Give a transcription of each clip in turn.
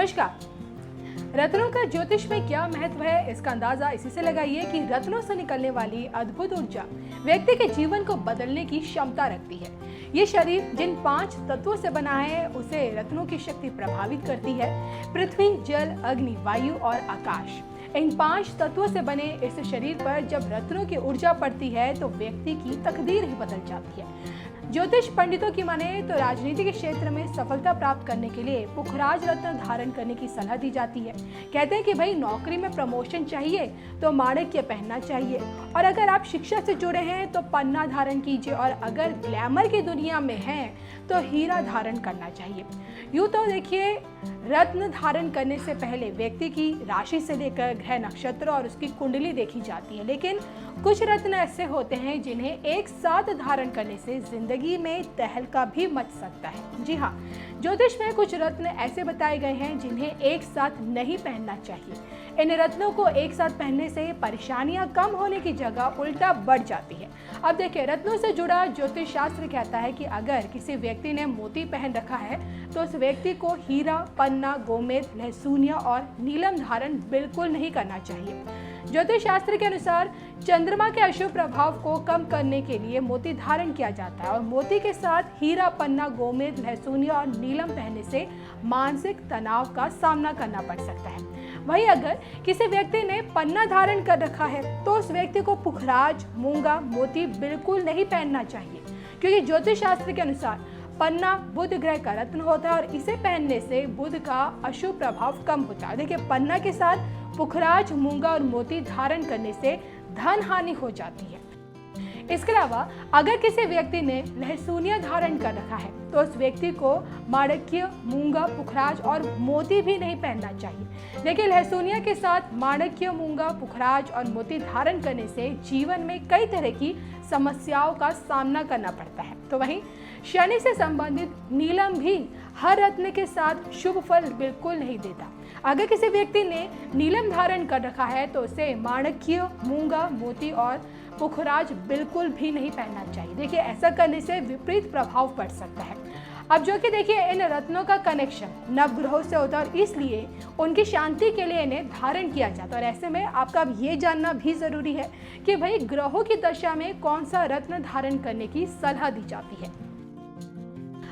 नमस्कार। रत्नों का ज्योतिष में क्या महत्व है, इसका अंदाजा इसी से लगाइए कि रत्नों से निकलने वाली अद्भुत ऊर्जा व्यक्ति के जीवन को बदलने की क्षमता रखती है। ये शरीर जिन 5 तत्वों से बना है उसे रत्नों की शक्ति प्रभावित करती है। पृथ्वी, जल, अग्नि, वायु और आकाश, इन 5 तत्वों से बने इस शरीर पर जब रत्नों की ऊर्जा पड़ती है तो व्यक्ति की तकदीर ही बदल जाती है। ज्योतिष पंडितों की माने तो राजनीति के क्षेत्र में सफलता प्राप्त करने के लिए पुखराज रत्न धारण करने की सलाह दी जाती है। कहते हैं कि भाई नौकरी में प्रमोशन चाहिए तो माणिक्य पहनना चाहिए, और अगर आप शिक्षा से जुड़े हैं तो पन्ना धारण कीजिए, और अगर ग्लैमर की दुनिया में हैं तो हीरा धारण करना चाहिए। यूँ तो देखिए, रत्न धारण करने से पहले व्यक्ति की राशि से लेकर ग्रह नक्षत्र और उसकी कुंडली देखी जाती है, लेकिन कुछ रत्न ऐसे होते हैं जिन्हें एक साथ धारण करने से जिंदगी में तहलका भी मच सकता है। जी हाँ, ज्योतिष में कुछ रत्न ऐसे बताए गए हैं जिन्हें एक साथ नहीं पहनना चाहिए। इन रत्नों को एक साथ पहनने से परेशानियां कम होने की जगह उल्टा बढ़ जाती है। अब देखिए, रत्नों से जुड़ा ज्योतिष शास्त्र कहता है कि अगर किसी व्यक्ति ने मोती पहन रखा है तो उस व्यक्ति को हीरा, पन्ना, गोमेद, लहसुनिया और नीलम धारण बिल्कुल नहीं करना चाहिए। ज्योतिष शास्त्र के अनुसार चंद्रमा के अशुभ प्रभाव को कम करने के लिए मोती धारण किया जाता है, और मोती के साथ हीरा, पन्ना, गोमेद, लहसुनिया और नीलम पहनने से मानसिक तनाव का सामना करना पड़ सकता है। वहीं अगर किसी व्यक्ति ने पन्ना धारण कर रखा है तो उस व्यक्ति को पुखराज, मूंगा, मोती बिल्कुल नहीं पहनना चाहिए, क्योंकि ज्योतिष शास्त्र के अनुसार पन्ना बुध ग्रह का रत्न होता है और इसे पहनने से बुध का अशुभ प्रभाव कम होता है। देखिए, पन्ना के साथ पुखराज, मूंगा और मोती धारण करने से धन हानि हो जाती है। इसके अलावा अगर किसी व्यक्ति ने लहसुनिया धारण कर रखा है तो उस व्यक्ति को माणिक्य, मूंगा, पुखराज और मोती भी नहीं पहनना चाहिए। देखिए, लहसुनिया के साथ माणिक्य, मूंगा, पुखराज और मोती धारण करने से जीवन में कई तरह की समस्याओं का सामना करना पड़ता है। तो वहीं शनि से संबंधित नीलम भी हर रत्न के साथ शुभ फल बिल्कुल नहीं देता। अगर किसी व्यक्ति ने नीलम धारण कर रखा है तो उसे माणिक्य, मूंगा, मोती और पुखराज बिल्कुल भी नहीं पहनना चाहिए। देखिए, ऐसा करने से विपरीत प्रभाव पड़ सकता है। अब जो कि देखिए, इन रत्नों का कनेक्शन नवग्रहों से होता है और इसलिए उनकी शांति के लिए इन्हें धारण किया जाता है। और ऐसे में आपका अब ये जानना भी जरूरी है कि भाई ग्रहों की दशा में कौन सा रत्न धारण करने की सलाह दी जाती है।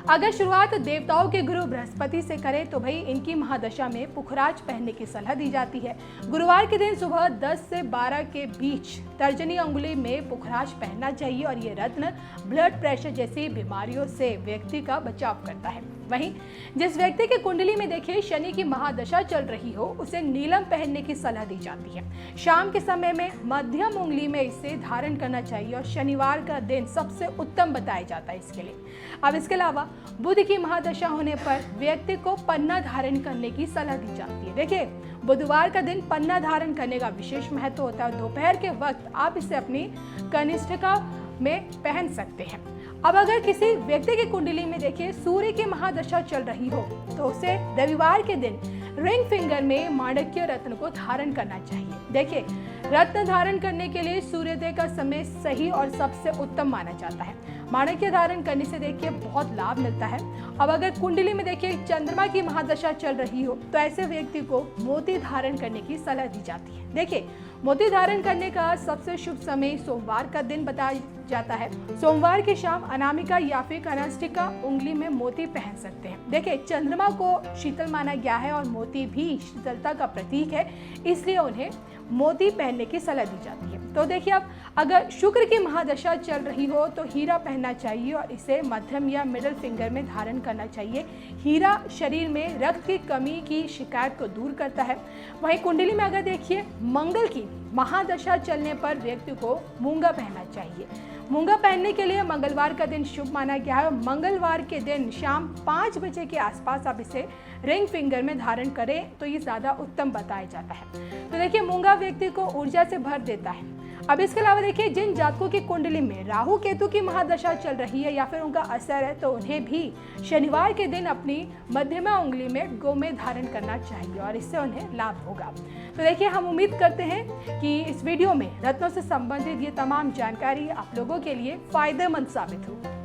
अगर शुरुआत देवताओं के गुरु बृहस्पति से करें तो भाई इनकी महादशा में पुखराज पहनने की सलाह दी जाती है। गुरुवार के दिन सुबह 10 से 12 के बीच तर्जनी अंगुली में पुखराज पहनना चाहिए, और ये रत्न ब्लड प्रेशर जैसी बीमारियों से व्यक्ति का बचाव करता है। वहीं जिस व्यक्ति की कुंडली में देखिए शनि की महादशा चल रही हो उसे नीलम पहनने की सलाह दी जाती है। शाम के समय में मध्यम उंगली में इसे धारण करना चाहिए, और शनिवार का दिन सबसे उत्तम बताया जाता है इसके लिए। अब इसके अलावा बुध की महादशा होने पर व्यक्ति को पन्ना धारण करने की सलाह दी जाती है। देखिए, बुधवार का दिन पन्ना धारण करने का विशेष महत्व होता है। दोपहर के वक्त आप इसे अपनी कनिष्ठिका में पहन सकते हैं। अब अगर किसी व्यक्ति की कुंडली में देखिए सूर्य की महादशा चल रही हो तो उसे रविवार के दिन रिंग फिंगर में माणिक्य रत्न को धारण करना चाहिए। देखिए, रत्न धारण करने के लिए सूर्योदय का समय सही और सबसे उत्तम माना जाता है। माणिक्य धारण करने से देखिए बहुत लाभ मिलता है। अब अगर कुंडली में देखिए चंद्रमा की महादशा चल रही हो तो ऐसे व्यक्ति को मोती धारण करने की सलाह दी जाती है। देखिए, मोती धारण करने का सबसे शुभ समय सोमवार का दिन बताया जाता है। सोमवार की शाम अनामिका या फिर कनिष्ठिका उंगली में मोती पहन सकते हैं। देखिए, चंद्रमा को शीतल माना गया है और मोती भी शीतलता का प्रतीक है, इसलिए उन्हें मोती पहनने की सलाह दी जाती है। तो देखिए, अब अगर शुक्र की महादशा चल रही हो तो हीरा पहनना चाहिए और इसे मध्यम या मिडिल फिंगर में धारण करना चाहिए। हीरा शरीर में रक्त की कमी की शिकायत को दूर करता है। वहीं कुंडली में अगर देखिए मंगल की महादशा चलने पर व्यक्ति को मूंगा पहनना चाहिए। मूंगा पहनने के लिए मंगलवार का दिन शुभ माना गया है। मंगलवार के दिन शाम 5 बजे के आसपास आप इसे रिंग फिंगर में धारण करें तो ये ज़्यादा उत्तम बताया जाता है। तो देखिए, मूंगा व्यक्ति को ऊर्जा से भर देता है। अब इसके अलावा देखिए, जिन जातकों की कुंडली में राहु केतु की महादशा चल रही है या फिर उनका असर है तो उन्हें भी शनिवार के दिन अपनी मध्यमा उंगली में गोमेद धारण करना चाहिए, और इससे उन्हें लाभ होगा। तो देखिए, हम उम्मीद करते हैं कि इस वीडियो में रत्नों से संबंधित ये तमाम जानकारी आप लोगों के लिए फायदेमंद साबित हो।